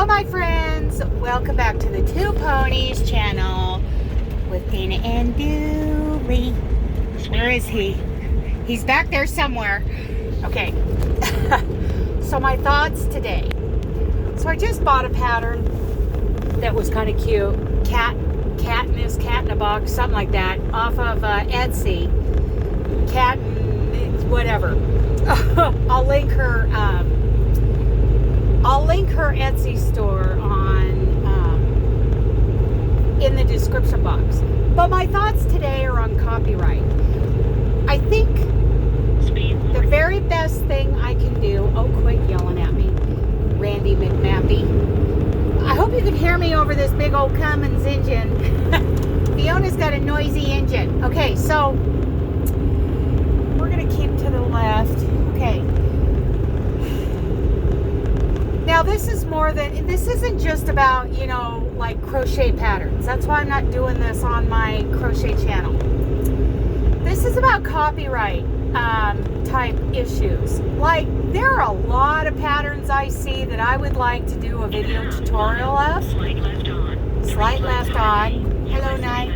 Hello my friends, welcome back to the Two Ponies channel with Dana and Dooley. Where is he? He's back there somewhere. Okay, so my thoughts today. So I just bought a pattern that was kind of cute. Cat in a box, something like that, off of Etsy. Cat and whatever. I'll link her Etsy store in the description box. But my thoughts today are on copyright. I think the very best thing I can do. Oh, quit yelling at me, Randy McMappy. I hope you can hear me over this big old Cummins engine. Fiona's got a noisy engine. Okay, so we're gonna keep to the left. Okay. Now this isn't just about, like crochet patterns. That's why I'm not doing this on my crochet channel. This is about copyright type issues. Like, there are a lot of patterns I see that I would like to do a video tutorial of. Slight left on. Hello, Night.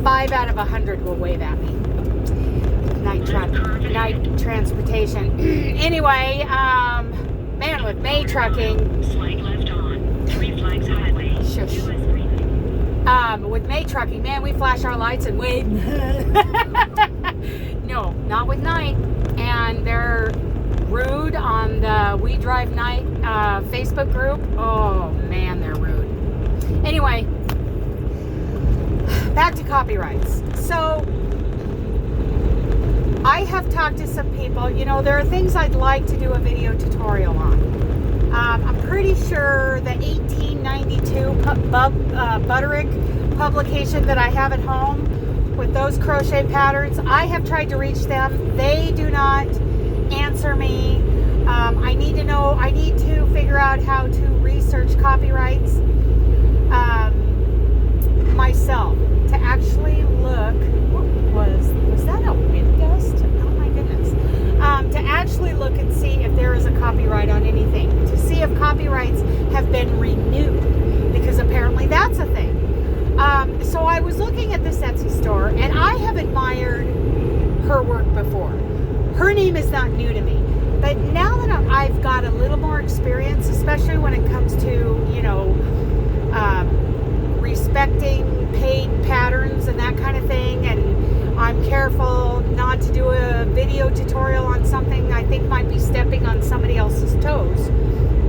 5 out of 100 will wave at me. Night transportation. Anyway, man, with May Trucking. Slight left on. 3 Flags Highway. Shush. With May Trucking, man, we flash our lights and wave. No, not with Night. And they're rude on the We Drive Night Facebook group. Oh, man, they're rude. Anyway, back to copyrights. So, I have talked to some people. There are things I'd like to do a video tutorial on. I'm pretty sure the 1892 Butterick publication that I have at home with those crochet patterns, I have tried to reach them. They do not answer me. I need to figure out how to research copyrights myself, to actually look. Was that a wind gust? Oh my goodness. To actually look and see if there is a copyright on anything, to see if copyrights have been renewed, because apparently that's a thing. So I was looking at this Etsy store, and I have admired her work before. Her name is not new to me, but now that I've got a little more experience, especially when it comes to, respecting paid patterns and that kind of thing, and I'm careful not to do a video tutorial on something I think might be stepping on somebody else's toes.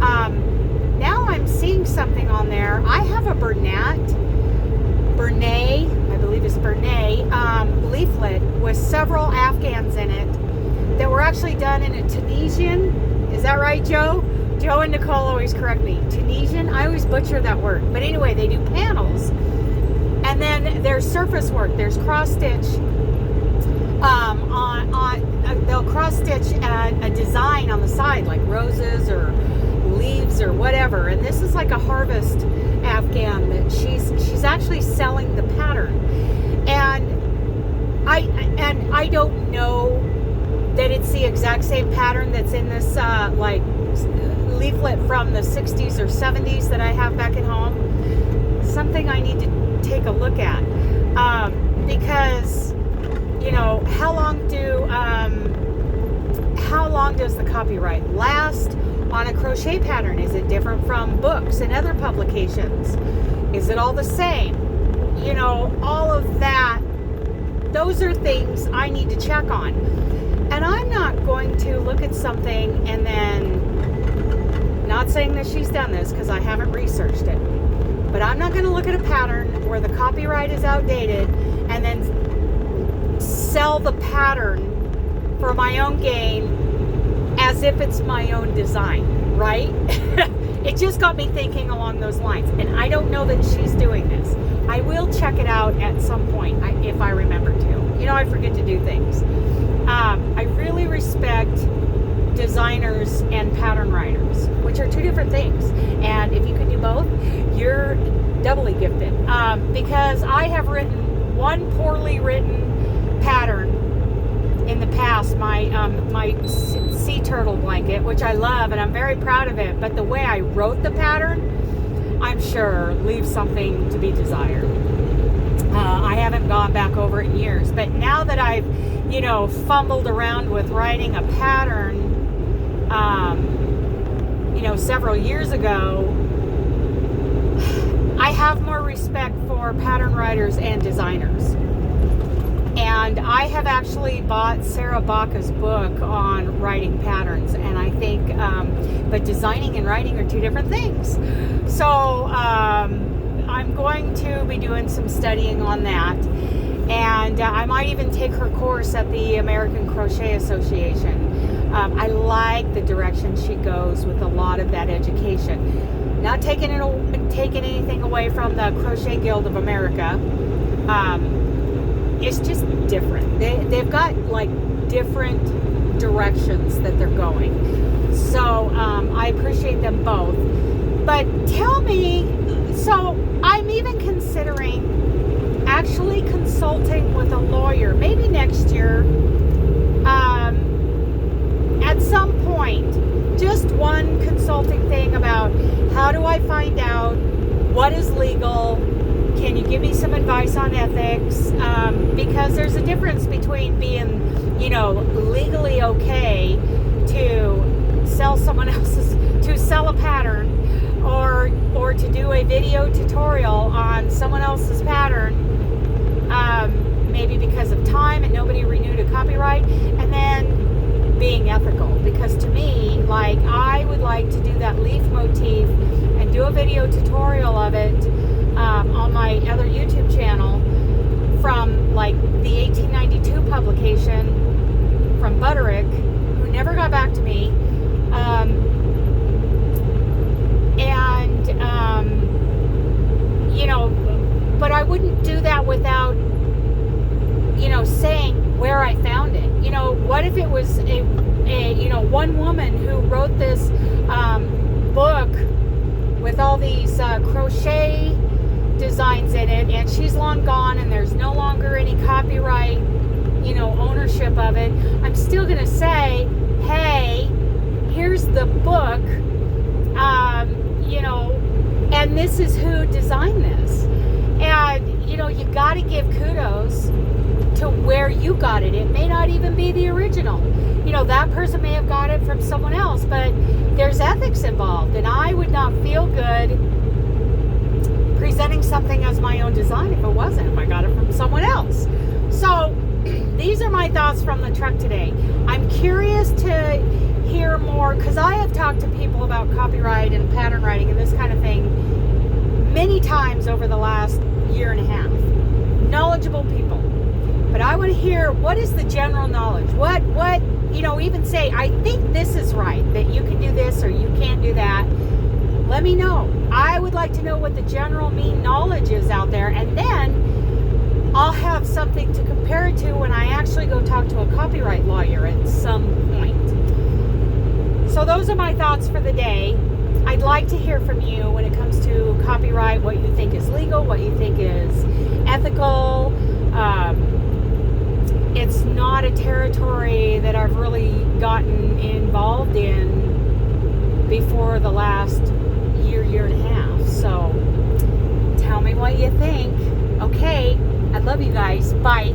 Now I'm seeing something on there. I have a Bernay, I believe it's Bernay, leaflet with several Afghans in it that were actually done in a Tunisian. Is that right, Joe? Joe and Nicole always correct me. Tunisian? I always butcher that word. But anyway, they do panels. And then there's surface work. There's cross stitch. They'll cross stitch a design on the side, like roses or leaves or whatever. And this is like a harvest Afghan that she's actually selling the pattern. And I don't know that it's the exact same pattern that's in this like leaflet from the 60s or 70s that I have back at home. Something I need to take a look at, because how long does the copyright last on a crochet pattern? Is it different from books and other publications? Is it all the same? All of that, those are things I need to check on. And I'm not going to look at something and then, not saying that she's done this because I haven't researched it, but I'm not going to look at a pattern where the copyright is outdated and then sell the pattern for my own gain as if it's my own design, right? It just got me thinking along those lines, and I don't know that she's doing this. I will check it out at some point if I remember to. I forget to do things. I really respect designers and pattern writers, which are two different things. And if you can do both, you're doubly gifted. Because I have written one poorly written pattern in the past, my C2 turtle blanket, which I love and I'm very proud of it, but the way I wrote the pattern, I'm sure leaves something to be desired. I haven't gone back over it in years, but now that I've, fumbled around with writing a pattern, several years ago, I have more respect for pattern writers and designers. And I have actually bought Sarah Baca's book on writing patterns, and I think, but designing and writing are two different things. So I'm going to be doing some studying on that, and I might even take her course at the American Crochet Association. I like the direction she goes with a lot of that education. Not taking anything away from the Crochet Guild of America. It's just different. They've got like different directions that they're going. So I appreciate them both. But tell me, so I'm even considering actually consulting with a lawyer, maybe next year, at some point, just one consulting thing about how do I find out what is legal. Can you give me some advice on ethics? Because there's a difference between being, legally okay to sell a pattern or to do a video tutorial on someone else's pattern, maybe because of time and nobody renewed a copyright, and then being ethical. Because to me, like, I would like to do that leaf motif and do a video tutorial of it on my other YouTube channel from like the 1892 publication from Butterick, who never got back to me, but I wouldn't do that without saying where I found it. What if it was a one woman who wrote this book with all these crochet designs in it, and she's long gone and there's no longer any copyright ownership of it. I'm still gonna say, hey, here's the book, and this is who designed this. And you gotta give kudos to where you got it. It may not even be the original. That person may have got it from someone else, but there's ethics involved, and I would not feel good presenting something as my own design if I got it from someone else. So these are my thoughts from the truck today. I'm curious to hear more, because I have talked to people about copyright and pattern writing and this kind of thing many times over the last year and a half. Knowledgeable people. But I want to hear, what is the general knowledge? What even say, I think this is right, that you can do this or you can't do that. Let me know. I would like to know what the general mean knowledge is out there, and then I'll have something to compare it to when I actually go talk to a copyright lawyer at some point. So those are my thoughts for the day. I'd like to hear from you when it comes to copyright, what you think is legal, what you think is ethical. It's not a territory that I've really gotten involved in before the last year and a half. So tell me what you think. Okay, I love you guys. Bye.